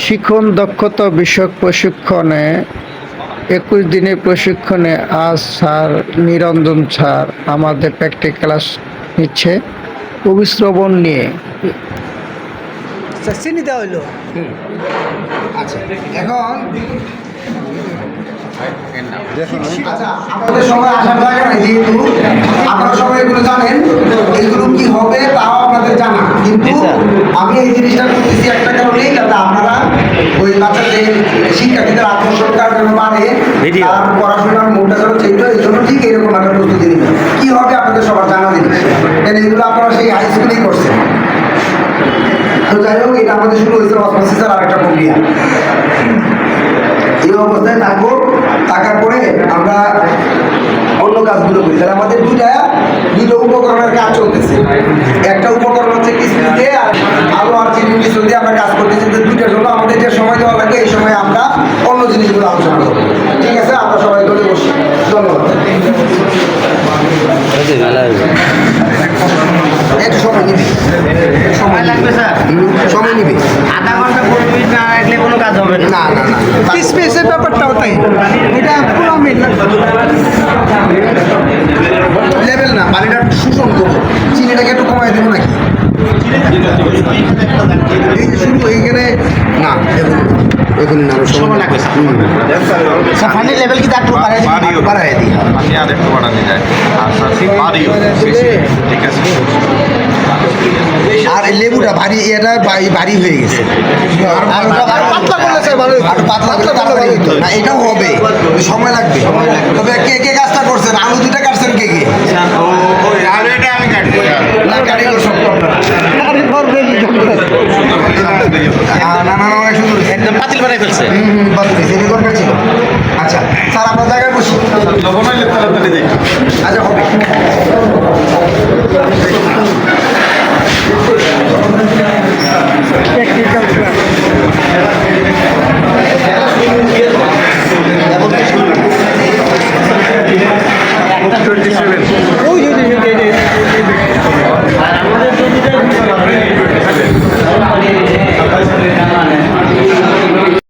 শিখন দক্ষতা বিষয়ক প্রশিক্ষণে 21 দিনের প্রশিক্ষণে আজ স্যার নিরঞ্জন স্যার আমাদের প্র্যাকটিক্যাল ক্লাস নিচ্ছে অভিশ্রবণ নিয়ে। চিনি দেওয়া হইলো। আচ্ছা এখন আচ্ছা আমাদের সবাই আসার দরকার নাই, যেহেতু আপনারা সবাই এগুলো জানেন, এগুলো কি হবে তাও আপনাদের জানা, কিন্তু আমি এই জিনিসটা করতেছি একটা কারণেই, যাতে আপনারা ওই বাচ্চাদের শিক্ষার্থীদের আত্মসংস্কার যেন বাড়ে, তার পড়াশোনার মনটা যেন চেঞ্জ হয়, এই জন্য ঠিক এরকম একটা প্রস্তুতি নেবেন। কি হবে আপনাদের সবার জানা জিনিস, কেন এগুলো আপনারা সেই হাই স্কুলেই করছেন। তো যাই হোক, এটা আমাদের শুরু হয়েছিল অসমাসিসের আরেকটা প্রক্রিয়া। এই অবস্থায় থাকবো, থাকার পরে আমরা অন্য কাজগুলো করি। তাহলে আমাদের দুইটা উপকরণের কাজ চলতেছে। একটা উপকরণ হচ্ছে কিস্তি দিয়ে, আর আলো আর চিনি মিশ্রণ দিয়ে আমরা কাজ করতেছি। তো দুইটার জন্য আমাদের যে সময় দেওয়া লাগে, এই সময় আমরা অন্য জিনিসগুলো আলোচনা করবো। ঠিক আছে, আমরা সবাই দলে বসি। ধন্যবাদ। একটু সময় নিবি, সময় লাগবে স্যার, সময় নিবি। আধা ঘন্টা 15 মিনিট না রাখলে কোনো কাজ হবে না। না না না, স্পেসের ব্যাপারটাও তাই, এটা পুরো মিনিট লেভেল না, পানিটা শোষণ করবো। চিনিটাকে একটু কমাই দেবো নাকি? এই যে শুরু এইখানে না, এখন না, সময় লাগবে। পানির লেভেল কি একটু বাড়াই দিই। পানি আর একটু বাড়ানো যায়, ঠিক আছে। আর এই লেবুটা ভারী, এটা ভারী হয়ে গেছে। আর পাতলা করলে স্যার ভালো, আর পাতলা করলে তাড়াতাড়ি হতো না। এটাও হবে, সময় লাগবে। তবে কে কে কাজটা করছেন, আলু দুটা কাটছেন কে কে? না, কাটিয়ে সব না, অনেক সুন্দর হয়েছে। একদম পাতিল বানাই ফেলছে। বাতিল হয়েছে, এটা দরকার ছিল। আচ্ছা স্যার, আপনার জায়গায় বসি। লবণ হইলে তাড়াতাড়ি দেখি। আচ্ছা হবে।